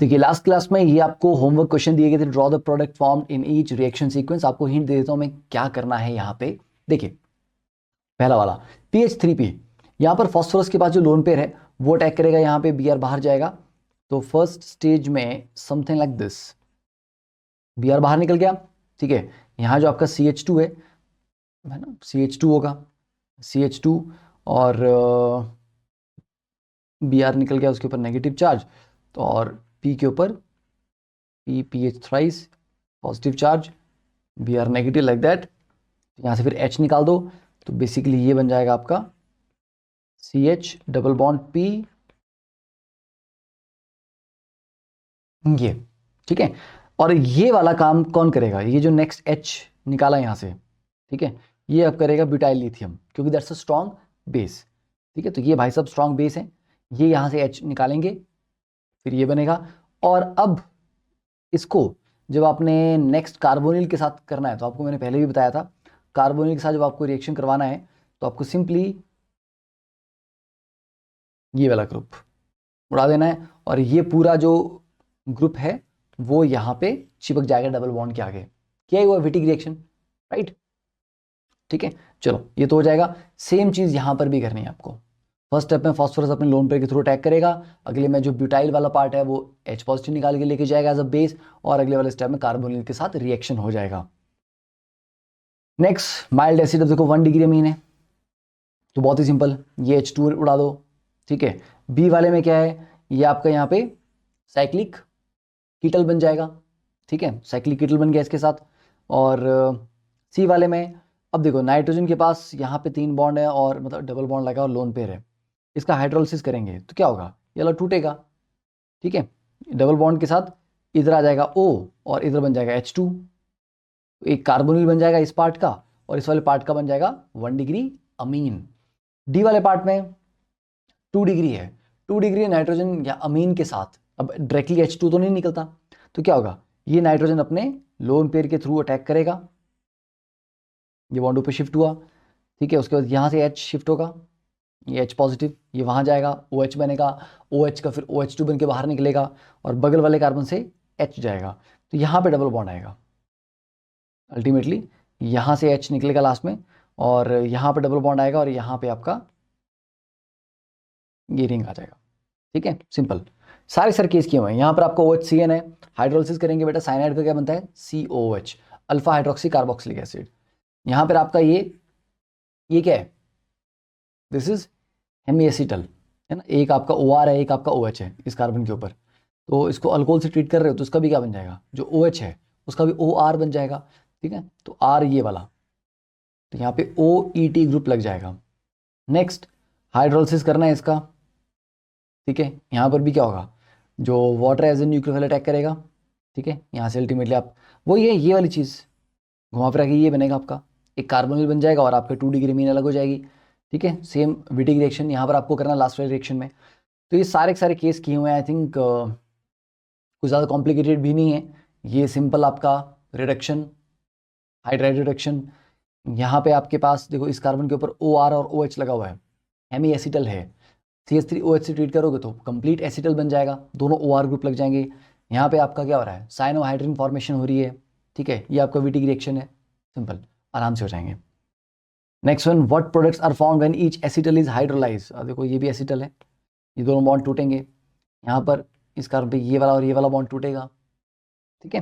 देखिए last class में ये आपको होमवर्क क्वेश्चन दिए गए थे, draw the product form in each reaction sequence. आपको हिंट दे देता हूं मैं क्या करना है यहाँ पे। देखिए पहला वाला PH3P, यहाँ पर फॉस्फोरस के पास जो लोन पेयर है वो अटैक करेगा, यहाँ पे Br बाहर जाएगा। तो फर्स्ट स्टेज में समथिंग लाइक दिस, Br बाहर निकल गया, ठीक है। यहाँ जो आपका CH2 है ना, CH2 होगा, CH2 और Br निकल गया, उसके ऊपर नेगेटिव चार्ज, तो और P के ऊपर PH thrice positive charge, Br negative like that. यहाँ से फिर H निकाल दो, तो बेसिकली ये बन जाएगा आपका CH डबल बॉन्ड P, ये ठीक है। और ये वाला काम कौन करेगा, ये जो नेक्स्ट H निकाला यहाँ से, ठीक है, ये अब करेगा ब्यूटाइल लिथियम, क्योंकि दैट्स अ स्ट्रॉन्ग बेस, ठीक है। तो ये भाई साहब स्ट्रॉन्ग बेस है, ये यहाँ से H निकालेंगे, फिर ये बनेगा। और अब इसको जब आपने नेक्स्ट कार्बोनिल के साथ करना है, तो आपको मैंने पहले भी बताया था, कार्बोनिल के साथ जब आपको रिएक्शन करवाना है तो आपको सिंपली ये वाला ग्रुप उड़ा देना है, और ये पूरा जो ग्रुप है वो यहाँ पे चिपक जाएगा डबल बॉन्ड के आगे। क्या हुआ, विटिक रिएक्शन, राइट, ठीक है। चलो ये तो हो जाएगा। सेम चीज यहां पर भी करनी है आपको। फर्स्ट स्टेप में फॉस्फोरस अपने लोन पेयर के थ्रू अटैक करेगा, अगले में जो ब्यूटाइल वाला पार्ट है वो H पॉजिटिव निकाल के लेके जाएगा एज अ बेस, और अगले वाले स्टेप में कार्बोनिल के साथ रिएक्शन हो जाएगा। नेक्स्ट माइल्ड एसिड, अब देखो 1 डिग्री अमीन है, तो बहुत ही सिंपल, ये H2 उड़ा दो, ठीक है। बी वाले में क्या है, ये आपका यहाँ पे साइक्लिक कीटल बन जाएगा, ठीक है, साइक्लिक कीटल बन गया इसके साथ। और सी वाले में अब देखो नाइट्रोजन के पास यहाँ पे 3 बॉन्ड है, और मतलब डबल बॉन्ड लगा और लोन पेयर है, इसका हाइड्रोलिसिस करेंगे तो क्या होगा, ये वाला टूटेगा, ठीक है। डबल बॉन्ड के साथ इधर आ जाएगा O, और इधर बन जाएगा H2, एक कार्बोनिल बन जाएगा इस पार्ट का, और इस वाले पार्ट का बन जाएगा 1 डिग्री अमीन। डी वाले पार्ट में 2 डिग्री है, 2 डिग्री नाइट्रोजन या अमीन के साथ, अब डायरेक्टली H2 तो नहीं निकलता, तो क्या होगा, ये नाइट्रोजन अपने लोन पेयर के थ्रू अटैक करेगा, ये बॉन्ड पे शिफ्ट हुआ, ठीक है। उसके बाद यहाँ से H शिफ्ट होगा, ये H पॉजिटिव, ये वहाँ जाएगा, OH बनेगा, OH का फिर OH2 बन के बाहर निकलेगा, और बगल वाले कार्बन से H जाएगा, तो यहाँ पे डबल बॉन्ड आएगा। अल्टीमेटली यहाँ से H निकलेगा लास्ट में, और यहाँ पे डबल बॉन्ड आएगा, और यहाँ पे आपका ये रिंग आ जाएगा, ठीक है। सिंपल सारे सर केस किए हुए हैं। यहाँ पर आपको OHCN है, हाइड्रोलिसिस करेंगे बेटा, साइनाइड का क्या बनता है, COH, alpha hydroxy carboxylic acid. यहाँ पर आपका ये क्या है, दिस इज हेमीएसिटल, है ना, एक आपका OR है, एक आपका OH है इस कार्बन के ऊपर, तो इसको अल्कोहल से ट्रीट कर रहे हो तो उसका भी क्या बन जाएगा, जो OH है उसका भी OR बन जाएगा, ठीक है। तो R ये वाला, तो यहाँ पे OET ग्रुप लग जाएगा। नेक्स्ट हाइड्रोलिसिस करना है इसका, ठीक है। यहाँ पर भी क्या होगा, जो water as a nucleophile attack करेगा, ठीक है। यहाँ से अल्टीमेटली आप वो ये वाली चीज़ घुमा फिरा के ये बनेगा आपका, एक कार्बोनिल बन जाएगा, और आपका 2 डिग्री मीन अलग हो जाएगी, ठीक है। सेम विटिक रिएक्शन यहाँ पर आपको करना लास्ट वाले रिएक्शन में। तो ये सारे के सारे केस किए हुए हैं, आई थिंक कुछ ज़्यादा कॉम्प्लिकेटेड भी नहीं है, ये सिंपल आपका रिडक्शन, हाइड्राइड रिडक्शन। यहाँ पे आपके पास देखो इस कार्बन के ऊपर OR और OH लगा हुआ है, हेमी एसिटल है, CH3OH से ट्रीट करोगे तो कंप्लीट एसिटल बन जाएगा, दोनों OR ग्रुप लग जाएंगे। यहाँ पे आपका क्या हो रहा है, साइनोहाइड्रिन फॉर्मेशन हो रही है, ठीक है, ये आपका विटिक रिएक्शन है, सिंपल आराम से हो जाएंगे। Next one, what products are found when each acetal is hydrolyse. देखो ये भी एसिटल है, ये दोनों बॉन्ड टूटेंगे, यहाँ पर इस कार्बन पे ये वाला और ये वाला बॉन्ड टूटेगा, ठीक है।